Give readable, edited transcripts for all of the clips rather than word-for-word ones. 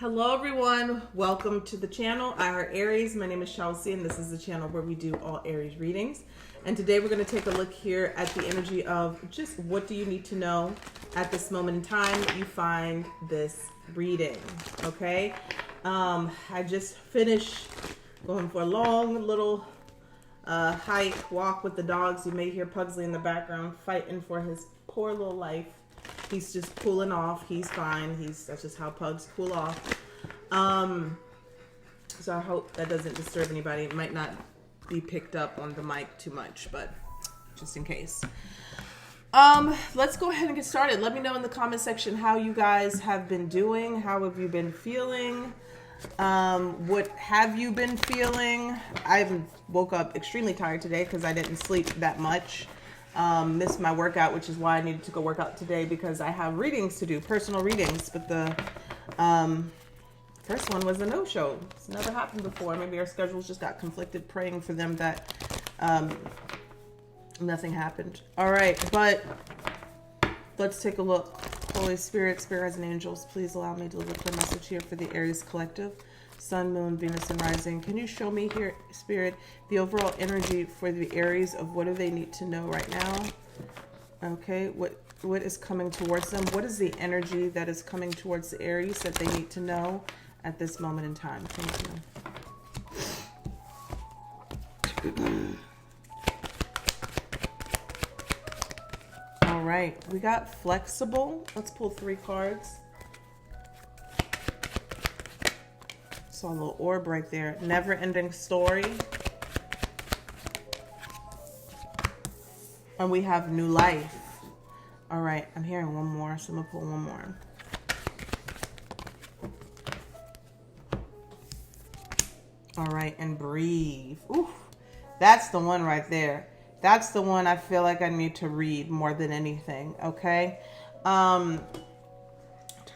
Hello everyone, welcome to the channel. I are Aries. My name is Chelsea and this is the channel where we do all Aries readings. And today we're going to take a look here at the energy of just what do you need to know at this moment in time you find this reading. Okay, I just finished going for a long little walk with the dogs. You may hear Pugsley in the background fighting for his poor little life. He's just cooling off. He's fine. That's just how pugs cool off. So I hope that doesn't disturb anybody. It might not be picked up on the mic too much, but just in case. Let's go ahead and get started. Let me know in the comment section how you guys have been doing. How have you been feeling? What have you been feeling? I woke up extremely tired today because I didn't sleep that much. Missed my workout, which is why I needed to go work out today because I have readings to do, personal readings. But the first one was a no-show. It's never happened before. Maybe our schedules just got conflicted, praying for them that nothing happened. All right, but let's take a look. Holy Spirit, spirits and angels, please allow me to deliver the message here for the Aries collective. Sun, Moon, Venus, and Rising. Can you show me here, Spirit, the overall energy for the Aries of what do they need to know right now? Okay, what is coming towards them? What is the energy that is coming towards the Aries that they need to know at this moment in time? Thank you. All right, we got flexible. Let's pull 3 cards. Saw a little orb right there. Never-ending story. And we have new life. All right, I'm hearing one more, so I'm gonna pull one more. All right, and breathe. Ooh, that's the one right there. That's the one I feel like I need to read more than anything, okay? Turn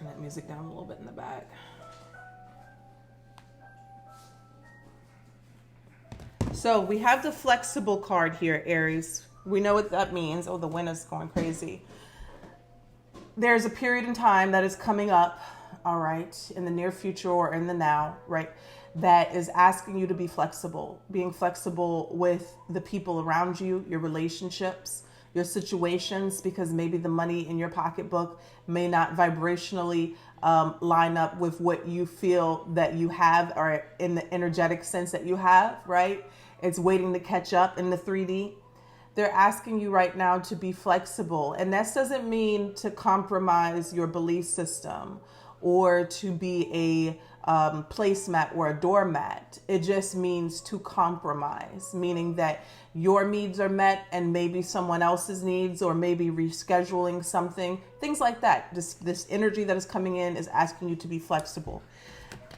that music down a little bit in the back. So we have the flexible card here, Aries. We know what that means. Oh, the wind is going crazy. There's a period in time that is coming up, all right, in the near future or in the now, right, that is asking you to be flexible, being flexible with the people around you, your relationships, your situations, because maybe the money in your pocketbook may not vibrationally line up with what you feel that you have, or in the energetic sense that you have, right? It's waiting to catch up in the 3D. They're asking you right now to be flexible. And that doesn't mean to compromise your belief system or to be a placemat or a doormat. It just means to compromise, meaning that your needs are met and maybe someone else's needs, or maybe rescheduling something, things like that. This energy that is coming in is asking you to be flexible.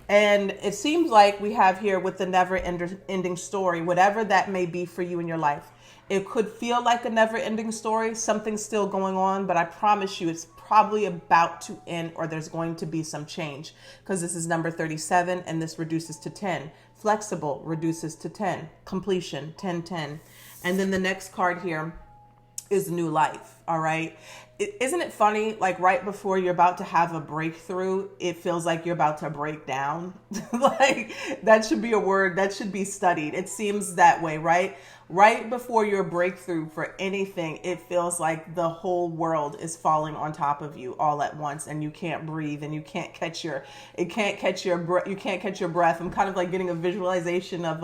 And it seems like we have here with the never-ending story, whatever that may be for you in your life. It could feel like a never-ending story, something's still going on, but I promise you it's probably about to end, or there's going to be some change, because this is number 37 and this reduces to 10. Flexible reduces to 10. Completion, 10-10. And then the next card here is new life, all right? Isn't it funny, like right before you're about to have a breakthrough, it feels like you're about to break down? Like that should be a word that should be studied. It seems that way, right? Right before your breakthrough for anything, it feels like the whole world is falling on top of you all at once, and you can't breathe, and you can't catch your breath. I'm kind of like getting a visualization of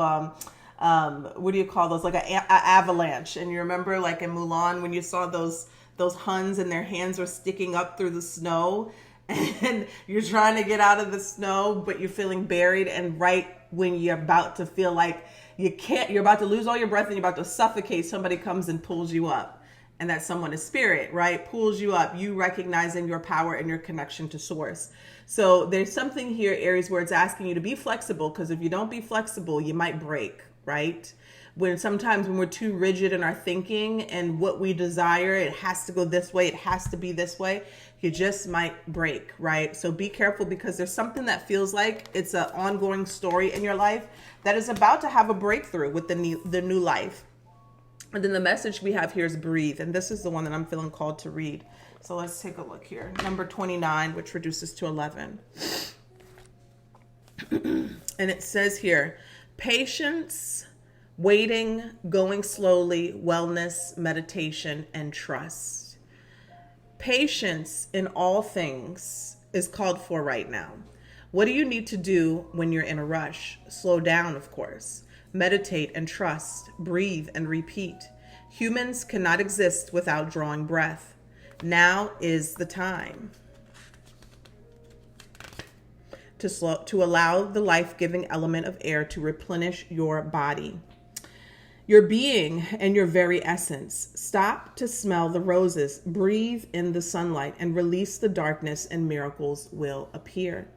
what do you call those? Like an avalanche. And you remember like in Mulan when you saw those Huns and their hands were sticking up through the snow, and you're trying to get out of the snow, but you're feeling buried. And right when you're about to feel like you're about to lose all your breath and you're about to suffocate, somebody comes and pulls you up. And that someone is spirit, right? Pulls you up, you recognizing your power and your connection to source. So there's something here, Aries, where it's asking you to be flexible, because if you don't be flexible, you might break, right? Sometimes when we're too rigid in our thinking and what we desire, it has to go this way, it has to be this way, you just might break, right? So be careful, because there's something that feels like it's an ongoing story in your life that is about to have a breakthrough with the new life. And then the message we have here is breathe. And this is the one that I'm feeling called to read. So let's take a look here. Number 29, which reduces to 11. And it says here, patience, waiting, going slowly, wellness, meditation, and trust. Patience in all things is called for right now. What do you need to do when you're in a rush? Slow down, of course. Meditate and trust. Breathe and repeat. Humans cannot exist without drawing breath. Now is the time to allow the life-giving element of air to replenish your body, your being, and your very essence. Stop to smell the roses, breathe in the sunlight, and release the darkness, and miracles will appear.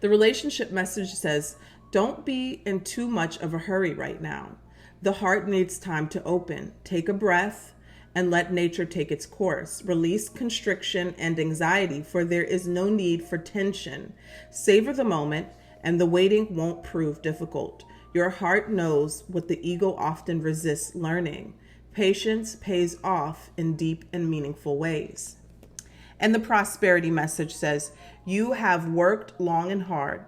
The relationship message says, don't be in too much of a hurry right now. The heart needs time to open. Take a breath and let nature take its course. Release constriction and anxiety, for there is no need for tension. Savor the moment, and the waiting won't prove difficult. Your heart knows what the ego often resists learning. Patience pays off in deep and meaningful ways. And the prosperity message says, you have worked long and hard.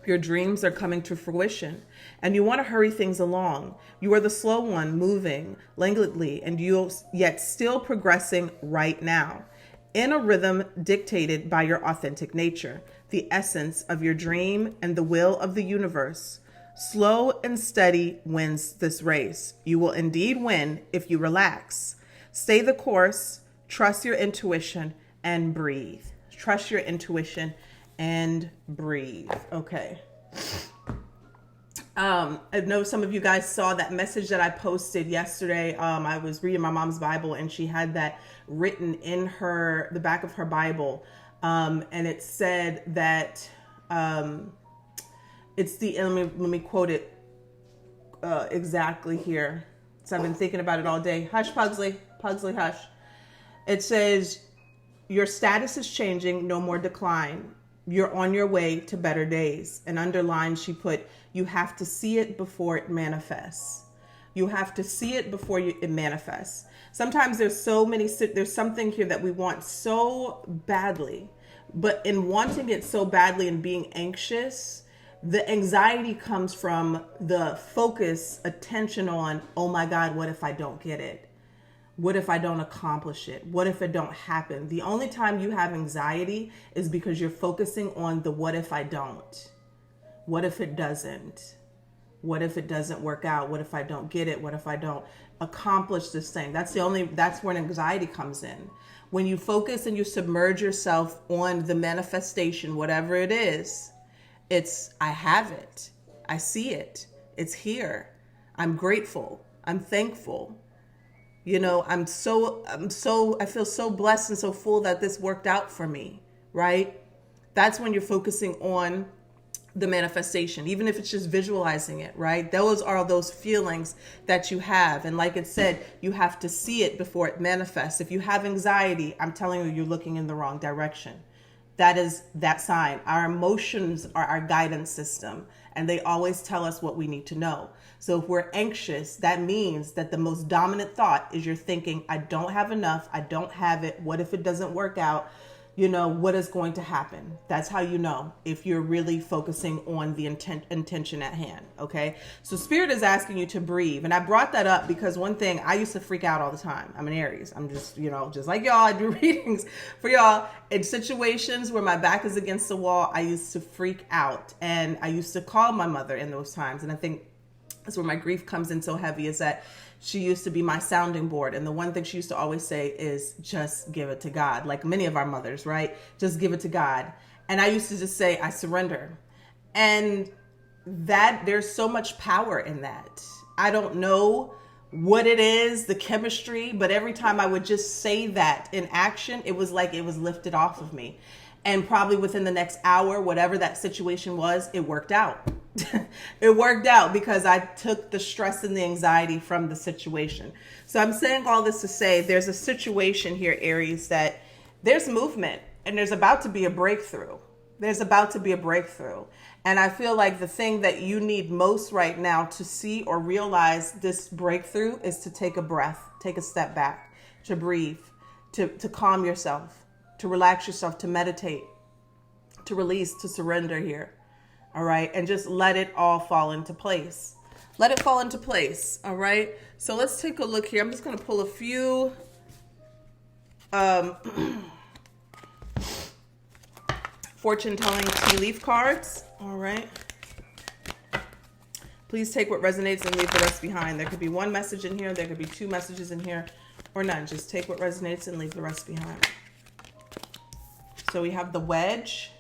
Your dreams are coming to fruition, and you want to hurry things along. You are the slow one, moving languidly, and you're yet still progressing right now, in a rhythm dictated by your authentic nature, the essence of your dream and the will of the universe. Slow and steady wins this race. You will indeed win if you relax. Stay the course, trust your intuition, and breathe. Trust your intuition and breathe. Okay. I know some of you guys saw that message that I posted yesterday. I was reading my mom's Bible, and she had that written in the back of her Bible. And it said that, let me quote it exactly here. So I've been thinking about it all day. Hush, Pugsley, hush. It says, your status is changing, no more decline. You're on your way to better days. And underlined, she put, you have to see it before it manifests. You have to see it before it manifests. Sometimes there's something here that we want so badly, but in wanting it so badly and being anxious, the anxiety comes from the focus, attention on, oh my God, what if I don't get it? What if I don't accomplish it? What if it don't happen? The only time you have anxiety is because you're focusing on the what if I don't? What if it doesn't? What if it doesn't work out? What if I don't get it? What if I don't accomplish this thing? That's where anxiety comes in. When you focus and you submerge yourself on the manifestation, whatever it is, it's, I have it. I see it. It's here. I'm grateful. I'm thankful. You know, I feel so blessed and so full that this worked out for me, right? That's when you're focusing on the manifestation, even if it's just visualizing it, right? Those are those feelings that you have. And like it said, you have to see it before it manifests. If you have anxiety, I'm telling you, you're looking in the wrong direction. That is that sign. Our emotions are our guidance system, and they always tell us what we need to know. So if we're anxious, that means that the most dominant thought is you're thinking, I don't have enough. I don't have it. What if it doesn't work out? You know, what is going to happen? That's how you know if you're really focusing on the intention at hand. Okay. So Spirit is asking you to breathe. And I brought that up because one thing, I used to freak out all the time. I'm an Aries. I'm just, just like y'all, I do readings for y'all. In situations where my back is against the wall, I used to freak out. And I used to call my mother in those times. And I think that's where my grief comes in so heavy, is that she used to be my sounding board. And the one thing she used to always say is, just give it to God. Like many of our mothers, right? Just give it to God. And I used to just say, I surrender. And that there's so much power in that. I don't know what it is, the chemistry, but every time I would just say that in action, it was like it was lifted off of me. And probably within the next hour, whatever that situation was, it worked out. It worked out because I took the stress and the anxiety from the situation. So I'm saying all this to say there's a situation here, Aries, that there's movement and there's about to be a breakthrough. There's about to be a breakthrough. And I feel like the thing that you need most right now to see or realize this breakthrough is to take a breath, take a step back, to breathe, to calm yourself, to relax yourself, to meditate, to release, to surrender here. All right. And just let it all fall into place. Let it fall into place. All right. So let's take a look here. I'm just going to pull a few fortune telling tea leaf cards. All right. Please take what resonates and leave the rest behind. There could be one message in here. There could be two messages in here, or none. Just take what resonates and leave the rest behind. So we have the wedge,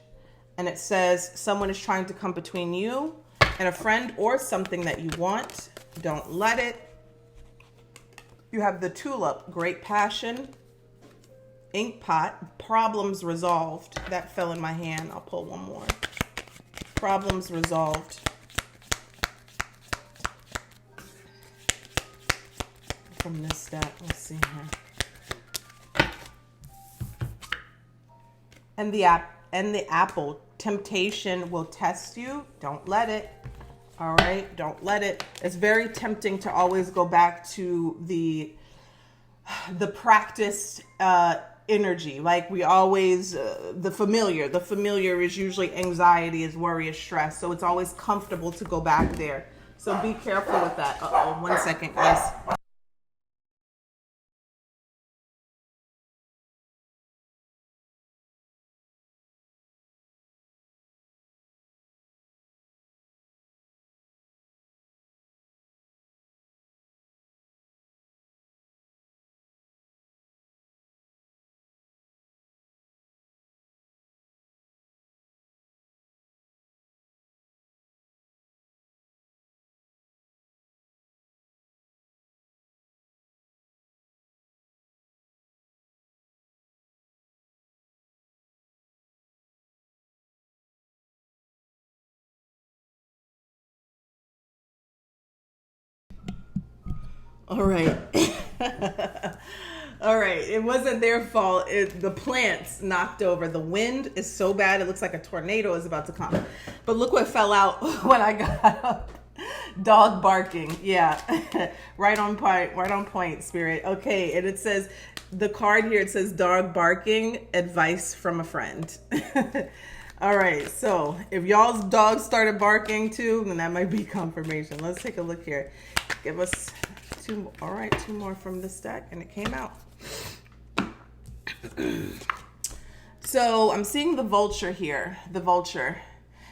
and it says someone is trying to come between you and a friend or something that you want. Don't let it. You have the tulip, great passion. Ink pot, problems resolved. That fell in my hand. I'll pull one more. Problems resolved. From this deck, let's see here. And the apple, temptation will test you. Don't let it. All right, don't let it. It's very tempting to always go back to the practiced energy. Like we always, the familiar. The familiar is usually anxiety, is worry, is stress. So it's always comfortable to go back there. So be careful with that. Uh-oh, 1 second, guys. All right. All right. It wasn't their fault. The plants knocked over. The wind is so bad. It looks like a tornado is about to come. But look what fell out when I got up. Dog barking. Yeah. Right on point. Right on point, Spirit. Okay. And it says, the card here, it says dog barking, advice from a friend. All right. So if y'all's dogs started barking too, then that might be confirmation. Let's take a look here. Give us two. All right. Two more from this deck. And it came out. So I'm seeing the vulture here. The vulture.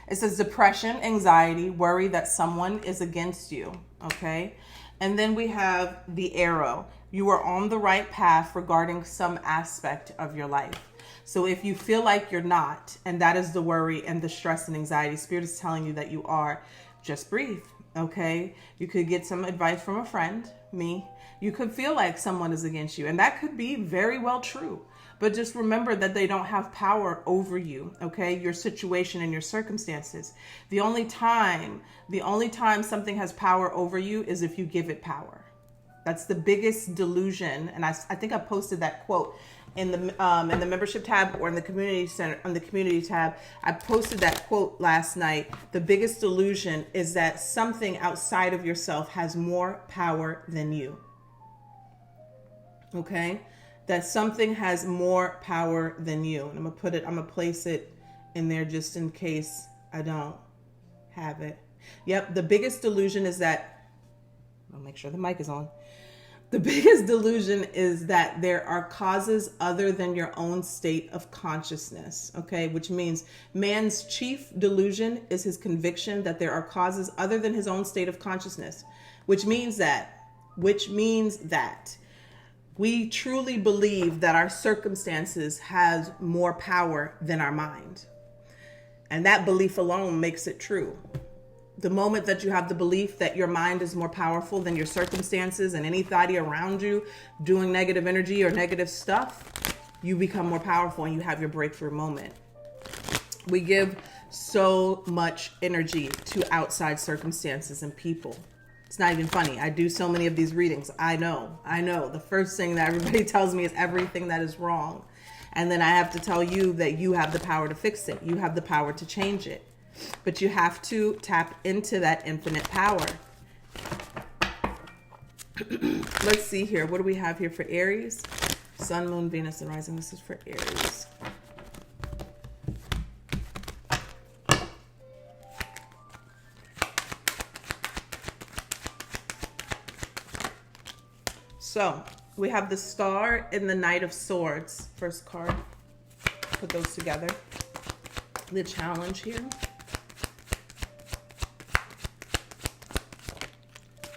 It says depression, anxiety, worry that someone is against you. Okay. And then we have the arrow. You are on the right path regarding some aspect of your life. So if you feel like you're not, and that is the worry and the stress and anxiety, Spirit is telling you that you are, just breathe. Okay. You could get some advice from a friend, me. You could feel like someone is against you, and that could be very well true. But just remember that they don't have power over you, okay? Your situation and your circumstances. The only time something has power over you is if you give it power. That's the biggest delusion. And I think I posted that quote in the membership tab or in the community center, on the community tab. I posted that quote last night. The biggest delusion is that something outside of yourself has more power than you. Okay? That something has more power than you. And I'm gonna place it in there just in case I don't have it. Yep, the biggest delusion is that, I'll make sure the mic is on. The biggest delusion is that there are causes other than your own state of consciousness, okay? Which means man's chief delusion is his conviction that there are causes other than his own state of consciousness, which means that we truly believe that our circumstances has more power than our mind. And that belief alone makes it true. The moment that you have the belief that your mind is more powerful than your circumstances and anybody around you doing negative energy or negative stuff, you become more powerful and you have your breakthrough moment. We give so much energy to outside circumstances and people. It's not even funny. I do so many of these readings. I know. The first thing that everybody tells me is everything that is wrong. And then I have to tell you that you have the power to fix it. You have the power to change it. But you have to tap into that infinite power. Let's see here. What do we have here for Aries? Sun, Moon, Venus, and Rising. This is for Aries. So we have the Star and the Knight of Swords. First card. Put those together. The challenge here.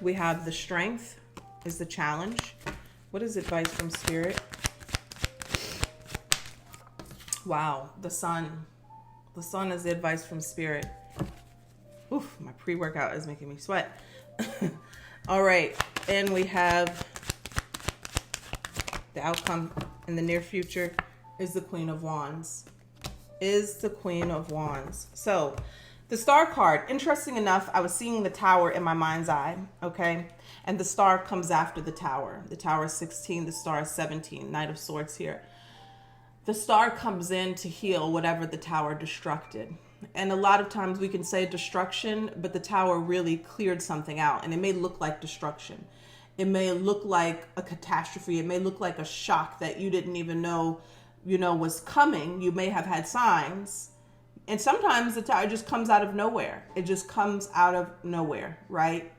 We have the Strength is the challenge. What is advice from Spirit? Wow, the Sun. The Sun is the advice from Spirit. Oof, my pre-workout is making me sweat. All right, and we have the outcome in the near future is the Queen of Wands. Is the Queen of Wands. So the Star card, interesting enough, I was seeing the Tower in my mind's eye, okay? And the Star comes after the Tower. The Tower is 16, the Star is 17, Knight of Swords here. The Star comes in to heal whatever the Tower destructed. And a lot of times we can say destruction, but the Tower really cleared something out. And it may look like destruction. It may look like a catastrophe. It may look like a shock that you didn't even know, was coming. You may have had signs. And sometimes the Tower just comes out of nowhere. It just comes out of nowhere, right?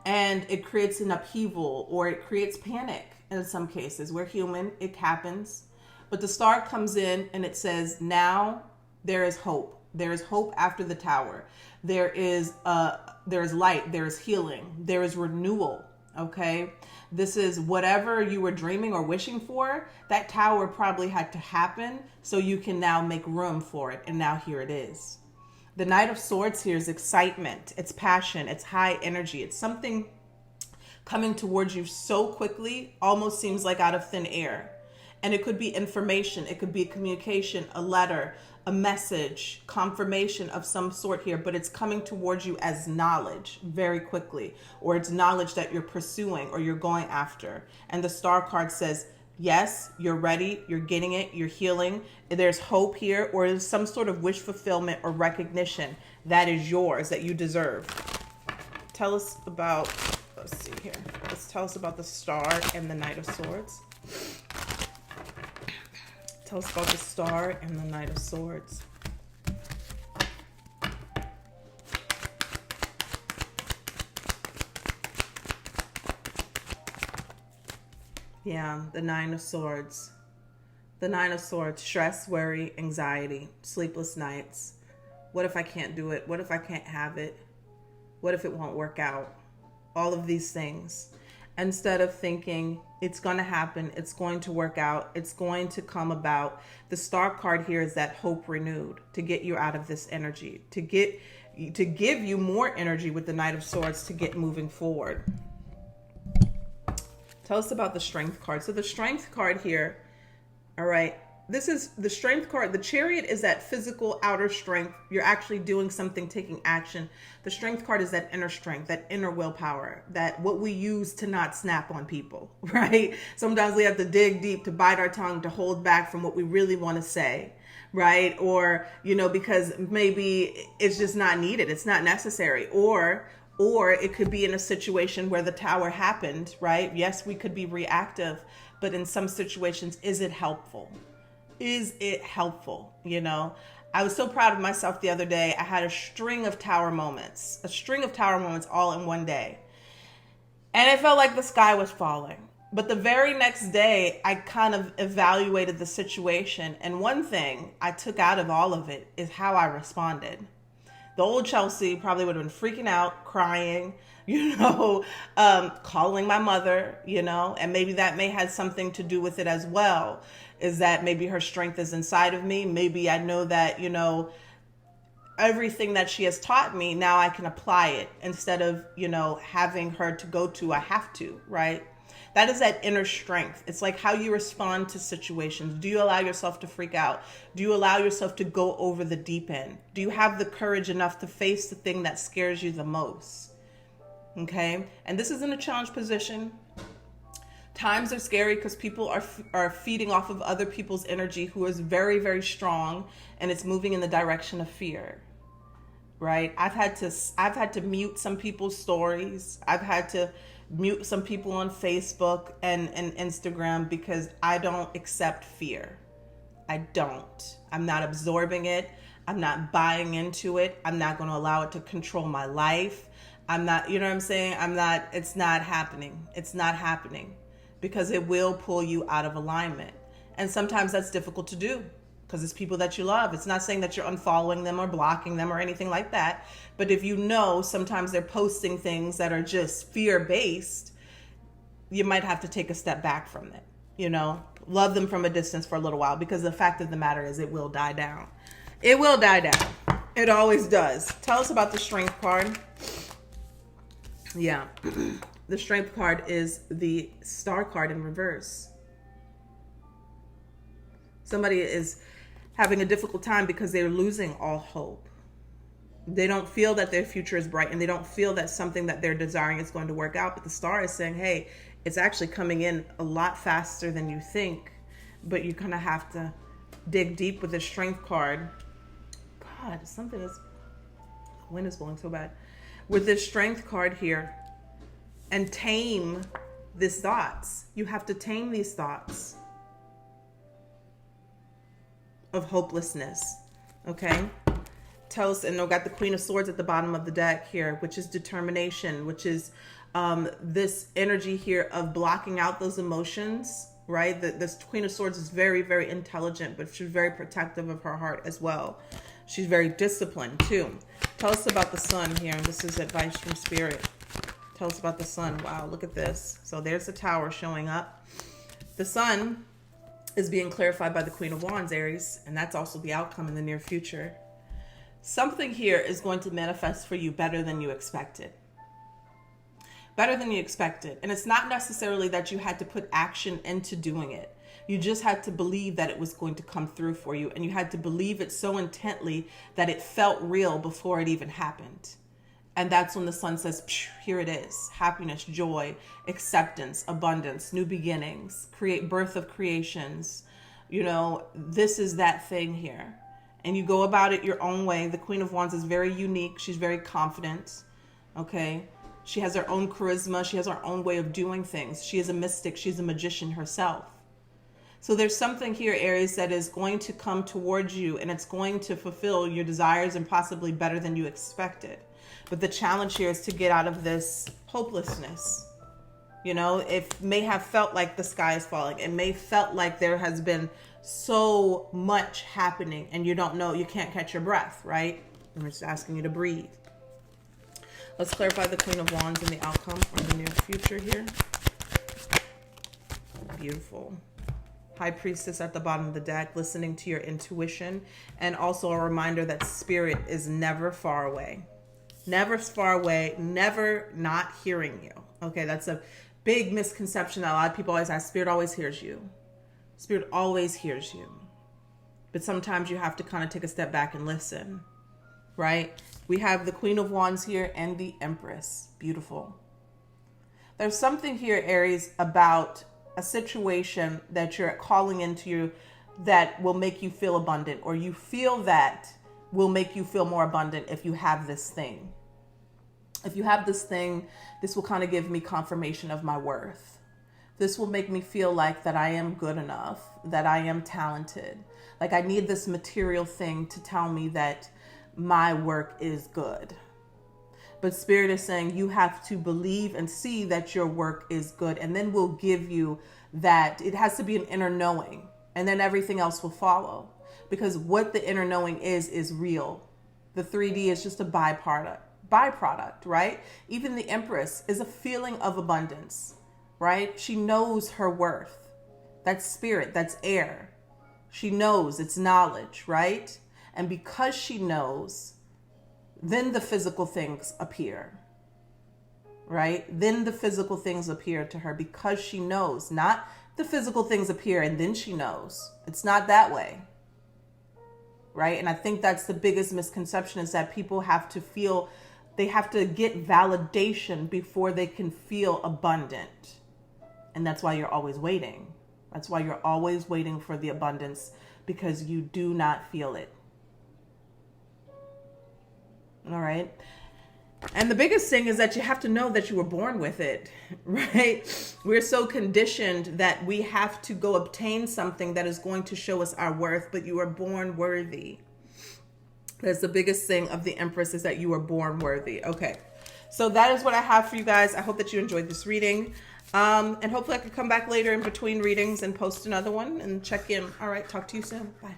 And it creates an upheaval, or it creates panic in some cases. We're human. It happens. But the Star comes in and it says, now there is hope. There is hope after the Tower. There is light. There is healing. There is renewal. Okay. This is whatever you were dreaming or wishing for. That Tower probably had to happen so you can now make room for it. And now here it is. The Knight of Swords here is excitement. It's passion. It's high energy. It's something coming towards you so quickly, almost seems like out of thin air. And it could be information. It could be a communication, a letter, a message, confirmation of some sort here, but it's coming towards you as knowledge very quickly, or it's knowledge that you're pursuing or you're going after. And the Star card says, yes, you're ready, you're getting it, you're healing. There's hope here, or there's some sort of wish fulfillment or recognition that is yours, that you deserve. Tell us about, let's see here. Tell us about the Star and the Knight of Swords. Tell us about the Star and the Knight of Swords. Yeah, the Nine of Swords. The Nine of Swords, stress, worry, anxiety, sleepless nights. What if I can't do it? What if I can't have it? What if it won't work out? All of these things. Instead of thinking it's going to happen, it's going to work out, it's going to come about. The Star card here is that hope renewed to get you out of this energy, to give you more energy with the Knight of Swords to get moving forward. Tell us about the Strength card. So the Strength card here, all right, this is the Strength card. The Chariot is that physical outer strength. You're actually doing something, taking action. The Strength card is that inner strength, that inner willpower, that what we use to not snap on people, right? Sometimes we have to dig deep, to bite our tongue, to hold back from what we really want to say, right? Or, because maybe it's just not needed. It's not necessary. Or it could be in a situation where the Tower happened, right? Yes, we could be reactive, but in some situations, is it helpful? Is it helpful? I was so proud of myself the other day. I had a string of Tower moments all in one day. And it felt like the sky was falling. But the very next day, I kind of evaluated the situation. And one thing I took out of all of it is how I responded. The old Chelsea probably would have been freaking out, crying, calling my mother, and maybe that may have something to do with it as well. Is that maybe her strength is inside of me? Maybe I know that, everything that she has taught me, now I can apply it instead of, having her to go to, I have to, right? That is that inner strength. It's like how you respond to situations. Do you allow yourself to freak out? Do you allow yourself to go over the deep end? Do you have the courage enough to face the thing that scares you the most? Okay. And this is in a challenge position. Times are scary because people are feeding off of other people's energy who is very, very strong, and it's moving in the direction of fear. Right? I've had to mute some people's stories. I've had to mute some people on Facebook and Instagram because I don't accept fear. I don't. I'm not absorbing it. I'm not buying into it. I'm not going to allow it to control my life. I'm not, you know what I'm saying? It's not happening. It's not happening. because it will pull you out of alignment. And sometimes that's difficult to do because it's people that you love. It's not saying that you're unfollowing them or blocking them or anything like that. But if you know sometimes they're posting things that are just fear-based, you might have to take a step back from it. You know, love them from a distance for a little while, because the fact of the matter is it will die down. It will die down. It always does. Tell us about the Strength card. Yeah. The Strength card is the Star card in reverse. Somebody is having a difficult time because they're losing all hope. They don't feel that their future is bright, and they don't feel that something that they're desiring is going to work out. But the Star is saying, hey, it's actually coming in a lot faster than you think, but you're going to have to dig deep with the Strength card. God, something is, the wind is blowing so bad. With this Strength card here, and tame these thoughts. You have to tame these thoughts of hopelessness. Okay? Tell us, and I've got the Queen of Swords at the bottom of the deck here, which is determination, which is this energy here of blocking out those emotions, right? This Queen of Swords is very, very intelligent, but she's very protective of her heart as well. She's very disciplined too. Tell us about the Sun here. This is advice from Spirit. Tell us about the Sun. Wow, look at this. So there's the Tower showing up. The Sun is being clarified by the Queen of Wands, Aries, and that's also the outcome in the near future. Something here is going to manifest for you better than you expected. Better than you expected. And it's not necessarily that you had to put action into doing it. You just had to believe that it was going to come through for you. And you had to believe it so intently that it felt real before it even happened. And that's when the Sun says, here it is. Happiness, joy, acceptance, abundance, new beginnings, create birth of creations. You know, this is that thing here. And you go about it your own way. The Queen of Wands is very unique. She's very confident. Okay. She has her own charisma. She has her own way of doing things. She is a mystic. She's a magician herself. So there's something here, Aries, that is going to come towards you, and it's going to fulfill your desires and possibly better than you expected. But the challenge here is to get out of this hopelessness. You know, it may have felt like the sky is falling. It may felt like there has been so much happening and you don't know, you can't catch your breath, right? I'm just asking you to breathe. Let's clarify the Queen of Wands and the outcome for the near future here. Beautiful. High Priestess at the bottom of the deck, listening to your intuition, and also a reminder that Spirit is never far away. Never far away, never not hearing you. Okay, that's a big misconception that a lot of people always ask. Spirit always hears you. Spirit always hears you. But sometimes you have to kind of take a step back and listen, right? We have the Queen of Wands here and the Empress. Beautiful. There's something here, Aries, about a situation that you're calling into you that will make you feel abundant, or you feel that will make you feel more abundant if you have this thing. If you have this thing, this will kind of give me confirmation of my worth. This will make me feel like that I am good enough, that I am talented. Like I need this material thing to tell me that my work is good. But Spirit is saying you have to believe and see that your work is good. And then we'll give you that. It has to be an inner knowing. And then everything else will follow. Because what the inner knowing is real. The 3D is just a byproduct, right? Even the Empress is a feeling of abundance, right? She knows her worth. That's spirit, that's air. She knows, it's knowledge, right? And because she knows, then the physical things appear, right? Then the physical things appear to her because she knows. Not the physical things appear and then she knows. It's not that way, right? And I think that's the biggest misconception, is that people have to feel, they have to get validation before they can feel abundant. And that's why you're always waiting. That's why you're always waiting for the abundance, because you do not feel it. All right. And the biggest thing is that you have to know that you were born with it, right? We're so conditioned that we have to go obtain something that is going to show us our worth, but you are born worthy. That's the biggest thing of the Empress, is that you are born worthy. Okay. So that is what I have for you guys. I hope that you enjoyed this reading. And hopefully I can come back later in between readings and post another one and check in. All right. Talk to you soon. Bye.